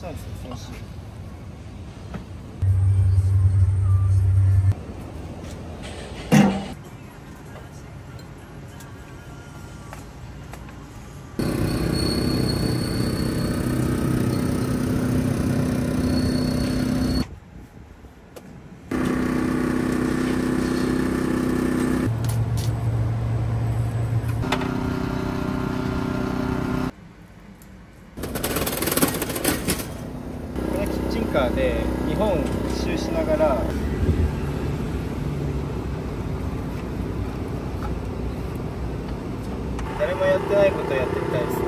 したんですよ、先週。キッチンカーで日本一周しながら誰もやってないことをやってみたいですね。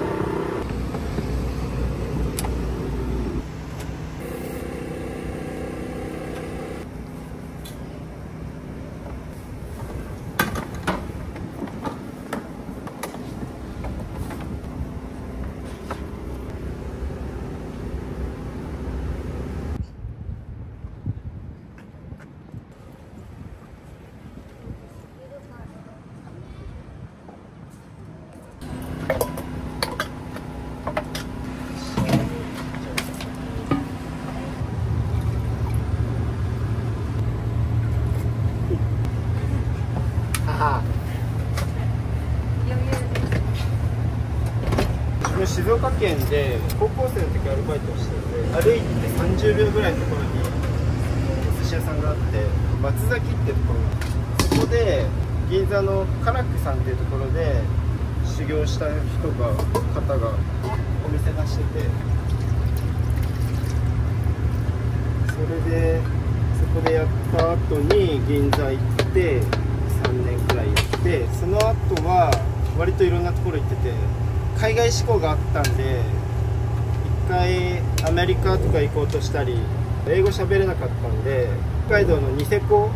静岡県で高校生の時アルバイトをしてて、歩いて30秒ぐらいのところにお寿司屋さんがあって、松崎っていうところが、そこで銀座のカラクさんっていうところで修行した方がお店出してて、それでそこでやった後に銀座行って3年くらいやって、その後は割といろんなところ行ってて、海外志向があったんで一回アメリカとか行こうとしたり、英語喋れなかったんで北海道のニセコ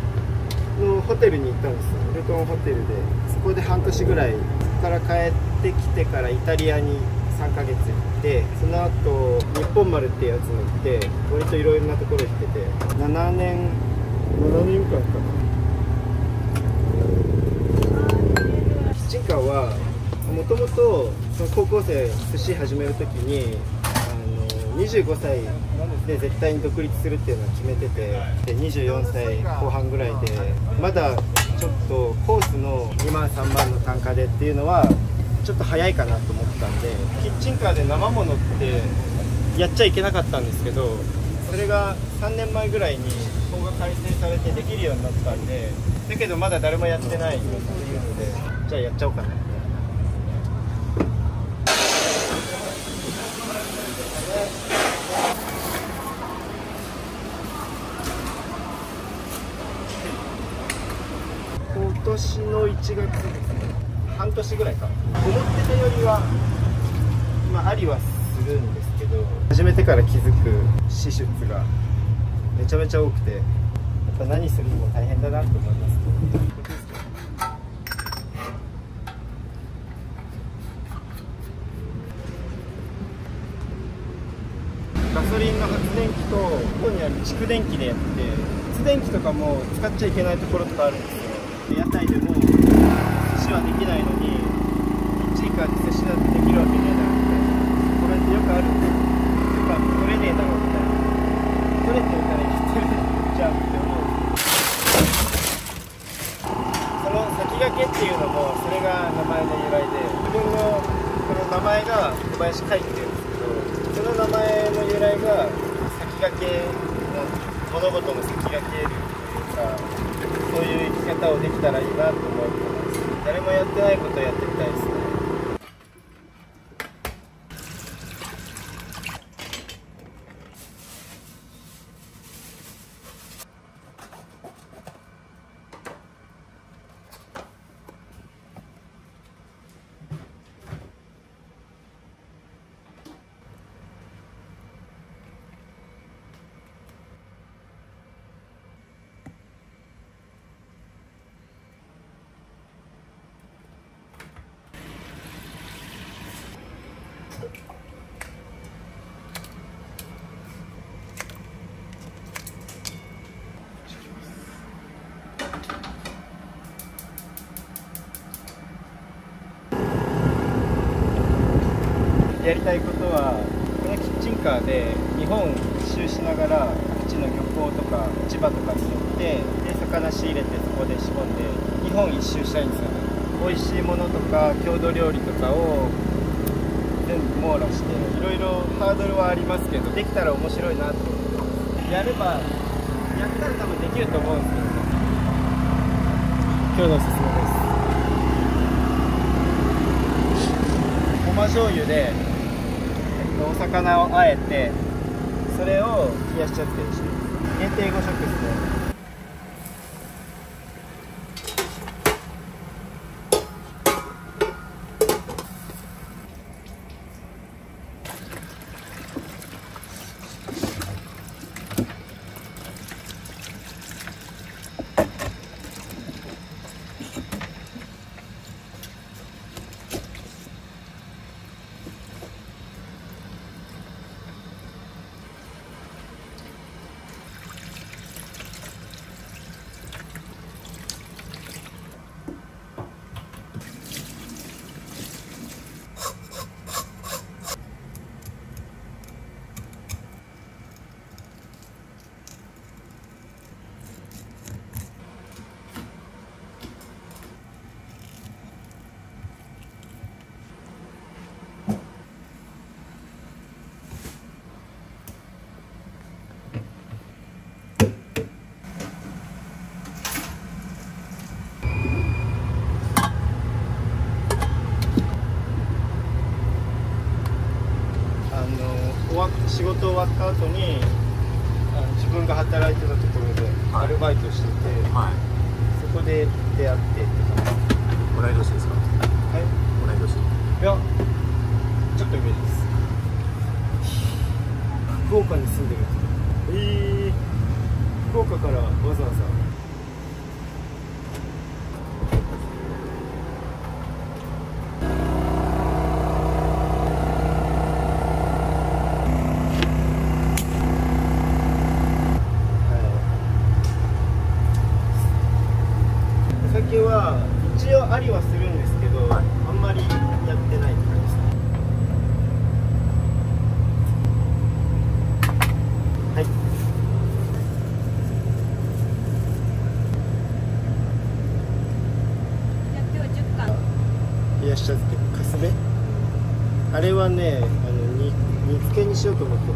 のホテルに行ったんですよ。ルトンホテルでそこで半年ぐらい、そこから帰ってきてからイタリアに3ヶ月行って、その後日本丸っていうやつに行って割といろいろなところ行ってて、7年間かな。キッチンカーはもともと高校生寿司始めるときに25歳で絶対に独立するっていうのは決めてて、で24歳後半ぐらいでまだちょっとコースの2万3万の単価でっていうのはちょっと早いかなと思ったんで、キッチンカーで生ものってやっちゃいけなかったんですけど、それが3年前ぐらいに法が改正されてできるようになったんで、だけどまだ誰もやってないっていうので、じゃあやっちゃおうかな。今年の1月ですね、半年ぐらいか。思ってたよりは、ありはするんですけど、始めてから気づく支出がめちゃめちゃ多くて、やっぱ何するにも大変だなと思います。ガソリンの発電機とここにある蓄電機でやってて、発電機とかも使っちゃいけないところとかあるんですよ。屋台でも寿司はできないのにキッチンカーで寿司だってできるわけねえだろみたいな、これってよくあるんですよ。てか取れねえだろみたいな、取れてるから言ってるじゃんって思う。その先駆けっていうのもそれが名前の由来で、自分のこの名前が小林海っていうんですけど、その名前の由来が先駆けの物事の先駆けるっていうか、そういう生き方をできたらいいなと思ってます。誰もやってないことをやってみたいですね。やりたいことは、このキッチンカーで日本一周しながら各地の漁港とか市場とかに寄ってで魚仕入れてそこで仕込んで日本一周したいんですよね。美味しいものとか郷土料理とかを全部網羅していろいろハードルはありますけどできたら面白いなと思ってやればやったら多分できると思うんですけどね。今日のおすすめです。ごま醤油で、お魚をあえてそれを冷やし茶漬けにして限定5食ですね。仕事終わった後に自分が働いてたところでアルバイトしてて、はい、そこで出会ってって感じ。同い年ですか？はい、同い年。いやちょっと上です。福岡に住んでるんです。福岡からわざわざ。お酒は一応ありはするんですけど、あんまりやってないって感じですね。はい。じゃあ今日10貫。冷やし茶漬け、かすべ。あれはね、煮付けにしようと思ってる。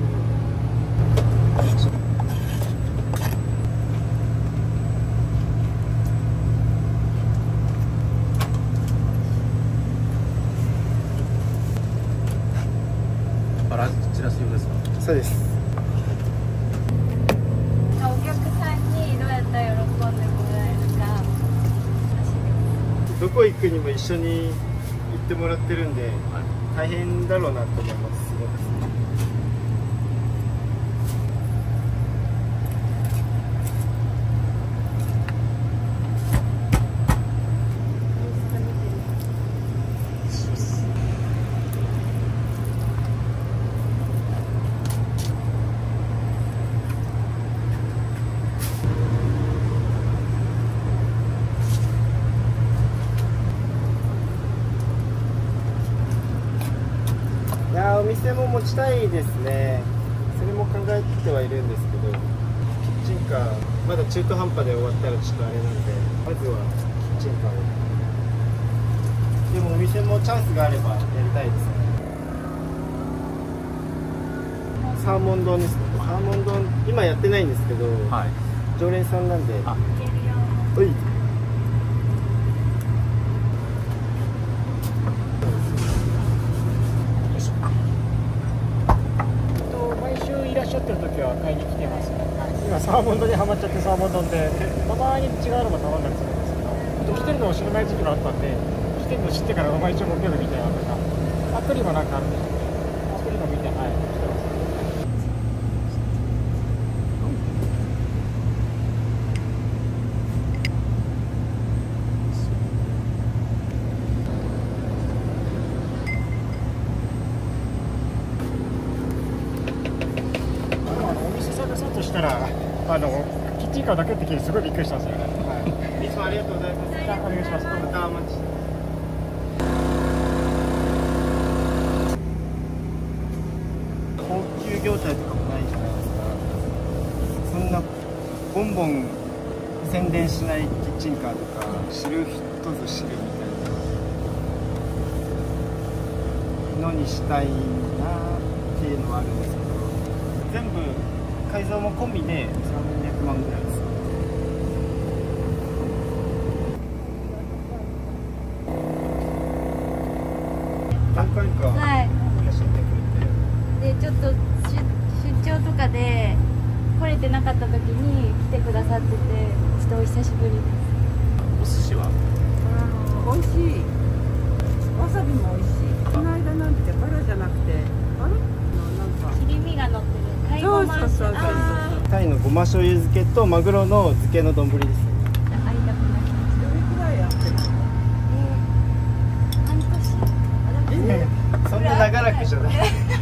チラシ用ですか？そうです。お客さんにどうやったら喜んでもらえるか。どこ行くにも一緒に行ってもらってるんで、大変だろうなと思います。すごく。いやー、お店も持ちたいですね。それも考えてはいるんですけど、キッチンカーまだ中途半端で終わったらちょっとあれなんで、まずはキッチンカーを。でもお店もチャンスがあればやりたいですね。サーモン丼ですね。サーモン丼今やってないんですけど、はい、常連さんなんで。あ、はい。毎週いらっしゃってる時は買いに来てます。今サーモン丼にハマっちゃって、サーモン丼でたまに違うのも頼んだりするんですけど、来てるのを知らない時期もあったんで、来てるの知ってから毎週木曜日見てなとか、アプリもなんかあるんでしょうね。アプリも見て、はい、来てます。したらキッチンカーだけって聞いてすごいびっくりしたんですよね。はい。いつもありがとうございます。じゃあお願いします。またお待ちして。高級業態とかもないし。ボンボン宣伝しないキッチンカーとか知る人ぞ知るみたいなのにしたいなっていうのはあるんですけど、全部改造も込みで300万ぐらいです。何回かはいいらっしゃってくれて、でちょっと出張とかで来れてなかった時に来てくださってて、ちょっとお久しぶりです。お寿司は美味しい。わさびも美味しい。この間なんてバラじゃなくて、あれなんか切り身が乗ってるタイそうゴマそうそうそうあタイのごま醤油漬けとマグロの漬けの丼ですね。ー会いたくなりましどれくらいやってるの？た。半年そんな長らくじゃない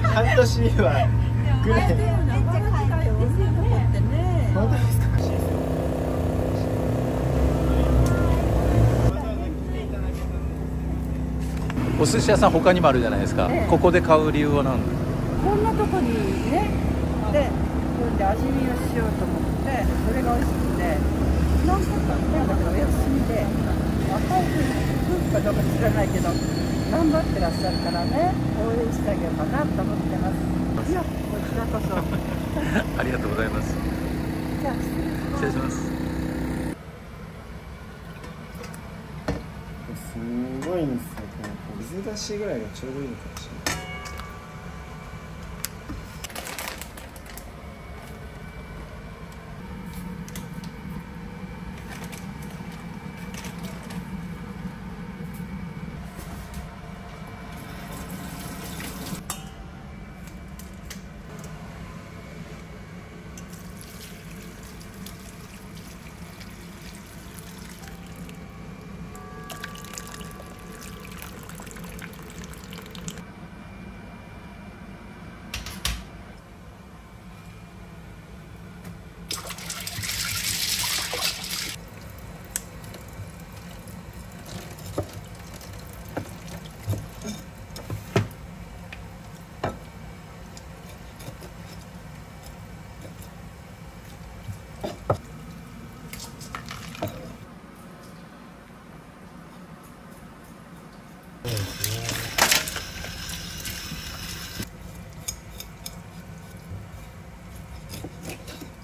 半年はぐらい。でもめっちゃ買えるんですよね。ってね。本当ですか？お寿司屋さん他にもあるじゃないですか、ええここで買う理由は何？こんなとこにね、で、これで味見をしようと思って、それが美味しくて、なんだけどお休みで、若い夫婦かどうか知らないけど、頑張ってらっしゃるからね、応援してあげようかなと思ってます。いや、こちらこそ。ありがとうございます。じゃあ失礼します。失礼します。すごいんですよ。この水出しぐらいがちょうどいいのかもしれない。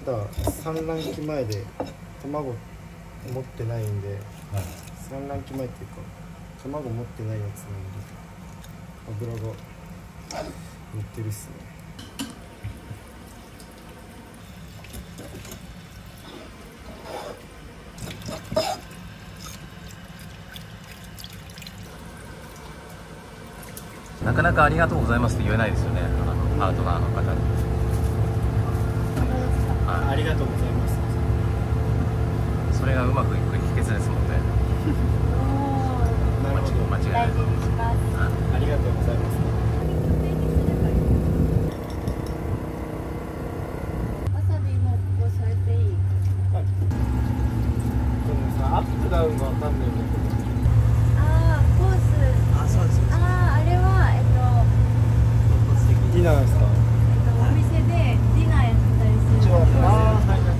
だから産卵期前で卵持ってないんで、産卵期前っていうか卵持ってないやつなんで油が乗ってるっすね。なかなかありがとうございますって言えないですよね、パートナーの方に。ありがとうございます。それがうまくいく秘訣ですもんね。なるほど。間違いない大事にします。ありがとうございます。わさびもここ添えていい？でもさ、アップダウンがわかんないんだああ、コース。あ、そうです。ああ、あれはディナーですか？お店でディナーやったりする。はいはいはい。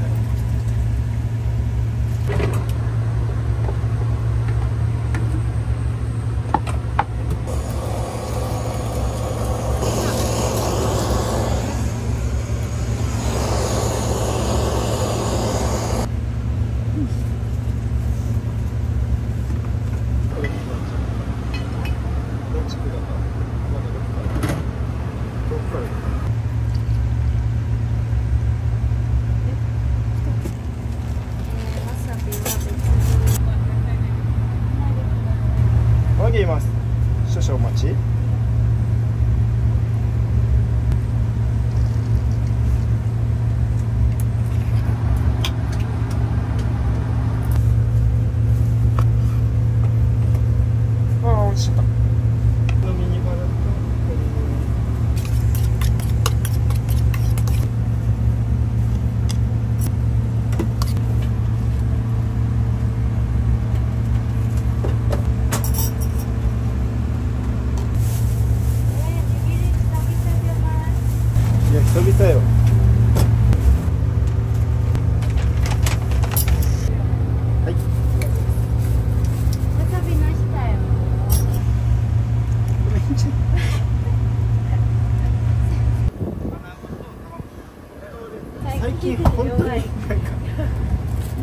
近本当になんか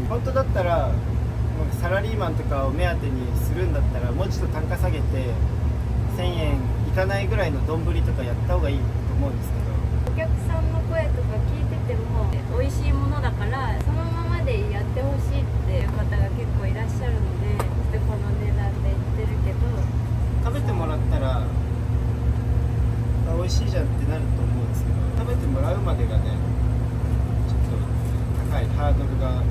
本当だったらサラリーマンとかを目当てにするんだったらもうちょっと単価下げて1000円いかないぐらいの丼とかやった方がいいと思うんですけど、お客さんの声とか聞いてても美味しいものだからそのままでやってほしいっていう方が結構いらっしゃるので、そしてこの値段で言ってるけど、食べてもらったら美味しいじゃんってなると思うんですけど、食べてもらうまでがねちょっと高いハードルが。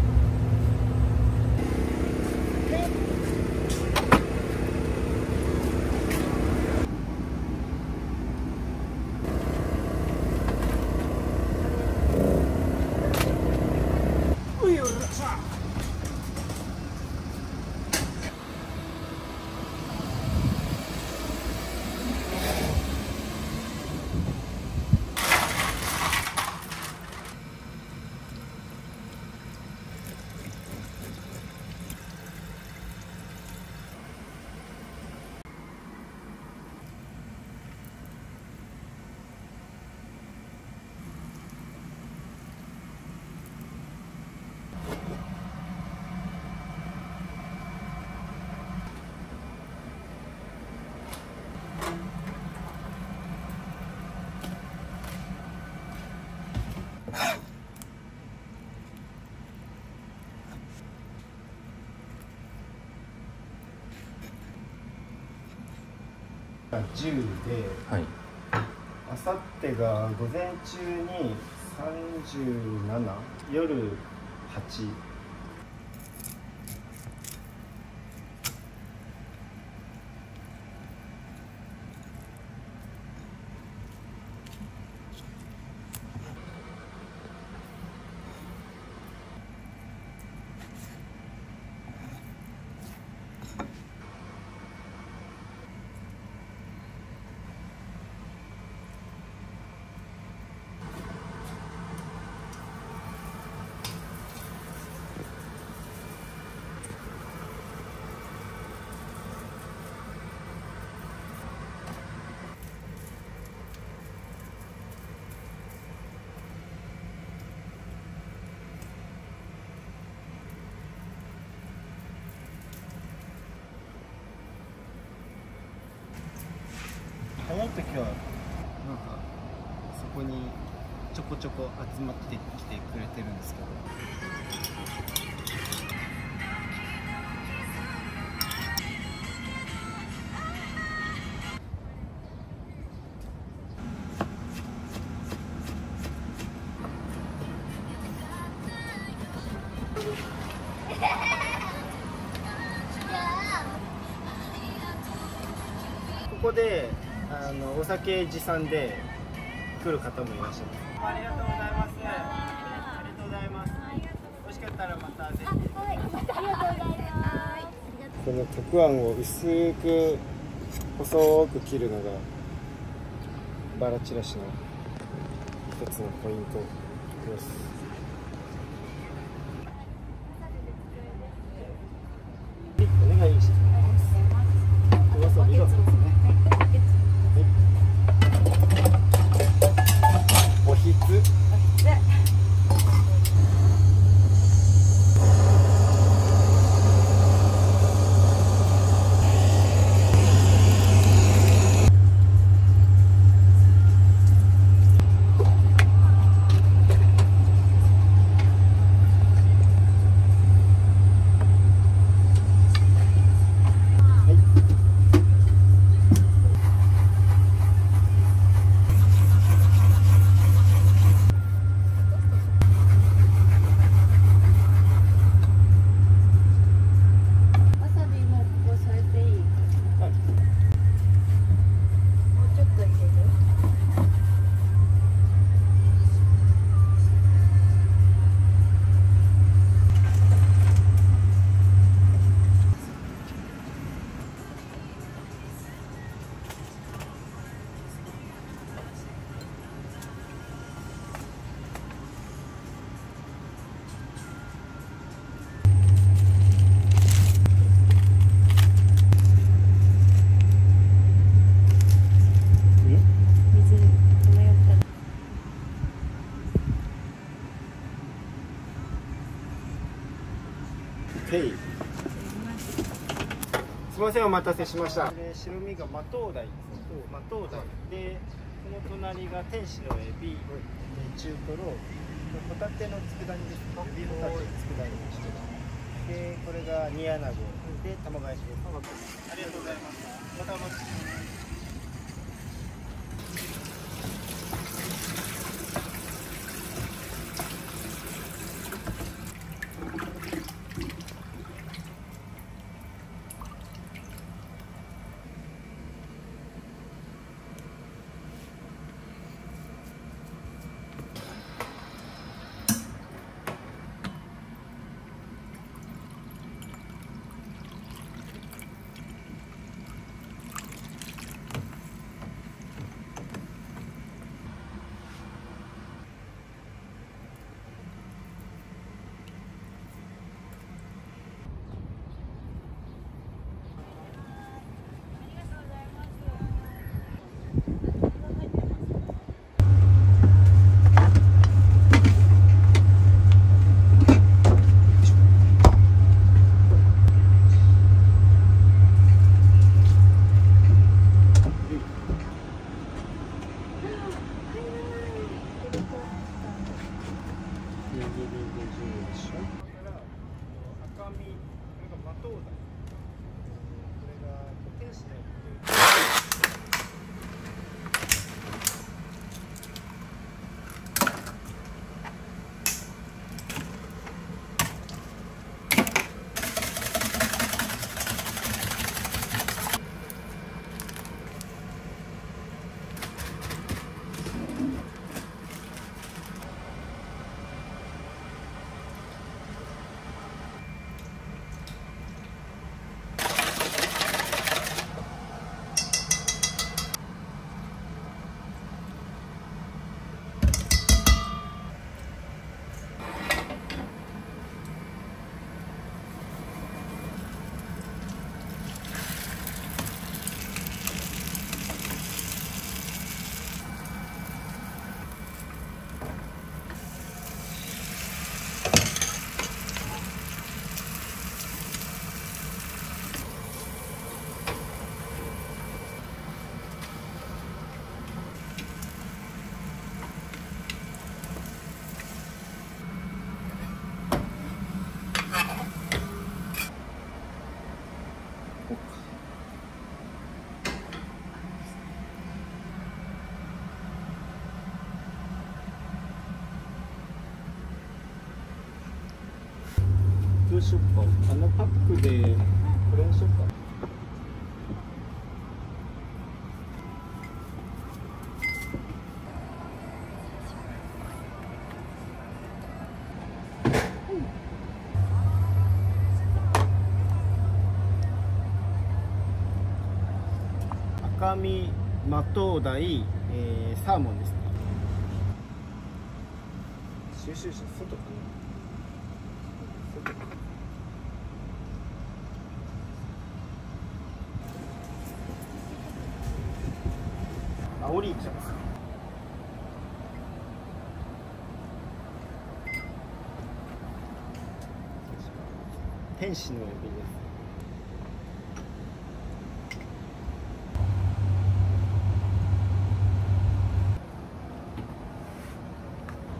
10で、はい。あさってが午前中に37、夜8。早い時はなんかそこにちょこちょこ集まってきてくれてるんですけど、ここでお酒持参で来る方もいらっしゃいます。ありがとうございます。ありがとうございます。美味しかったらまたぜひ。このたくあんを薄く細く切るのがバラチラシの一つのポイントです。お願いします。わさびがですね。おひつ。OK。すみません、お待たせしました。で白身がマトウダイです。マトウダイで、その隣が天使のエビ、中トロ、ホタテの佃煮です。指ホタテの佃煮にしてます。でこれが煮穴子で卵焼きです。ありがとうございます。またお待ちしてます。どうしよっか。パックでこれにしよっか。赤身マトウダイ、サーモンですね。収集車外かな。アオリイカです。天使のエビです。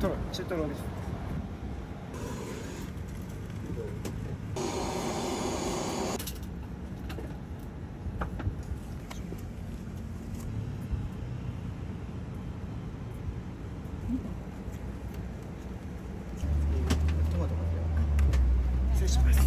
トロ、中トロです。失礼します。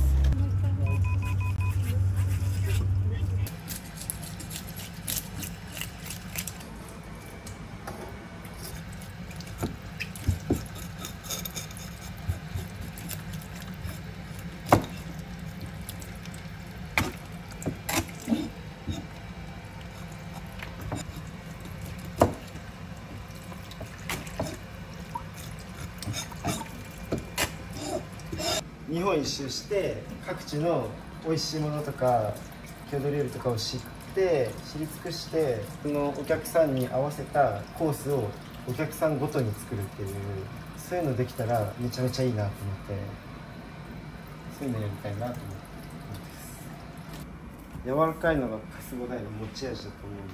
日本一周して各地の美味しいものとか郷土料理とかを知り尽くして、そのお客さんに合わせたコースをお客さんごとに作るっていう、そういうのできたらめちゃめちゃいいなと思って、そういうのやりたいなと思ってます。柔らかいのが春日大の持ち味だと思うんで。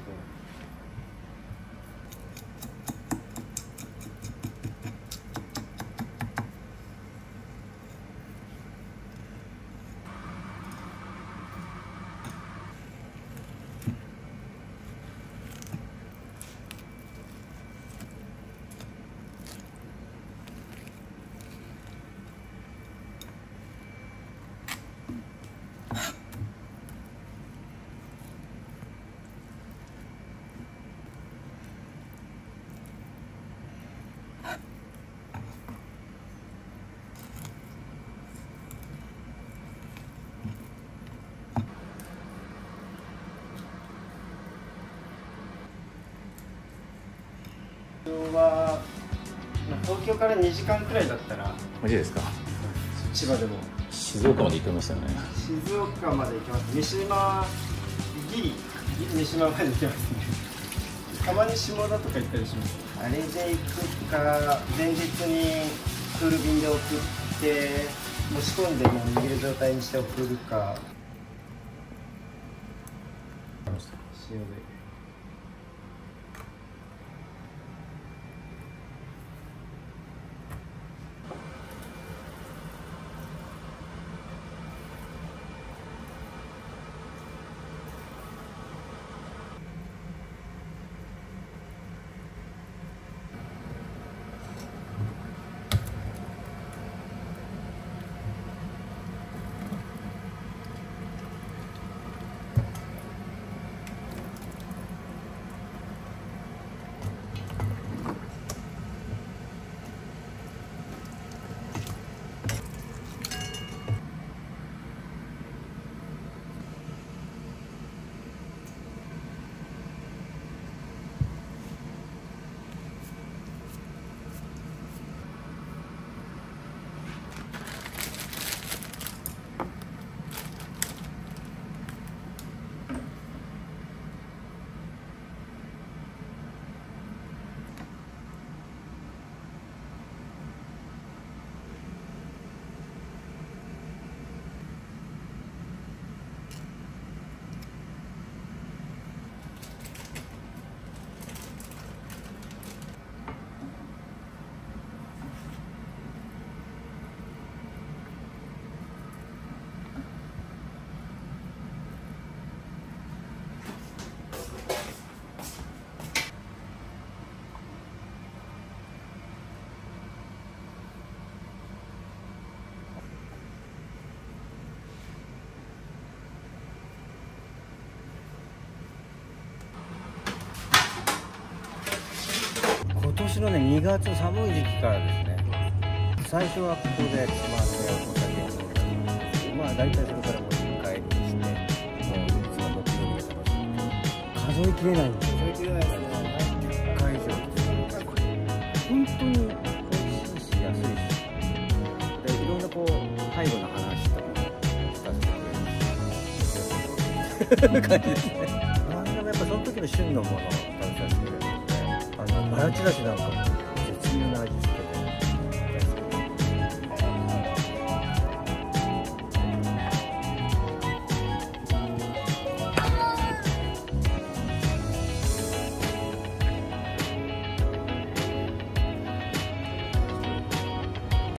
は東京から2時間くらいだったらマジですか。千葉でも静岡まで行ってましたよね。静岡まで行きます。三島ギリ三島まで行きますね。たまに下田とか行ったりします。あれで行くか、前日にクール便で送って持ち込んでもう逃げる状態にして送るか。塩で今年のね2月寒い時期からですね、最初はここでつまんでお酒を飲んで、まあ大体それからもう1回にしてもうつまんの気分で楽しんで、数えきれないんですよ。数えきれないですね。1回以上ですね。本当に美味しいし安いし、でいろんなこう介護の話とかもさせてくれる感じですね。何でもやっぱその時の旬のものを食べさせてくれるので、マヤチラシなんかも絶妙な味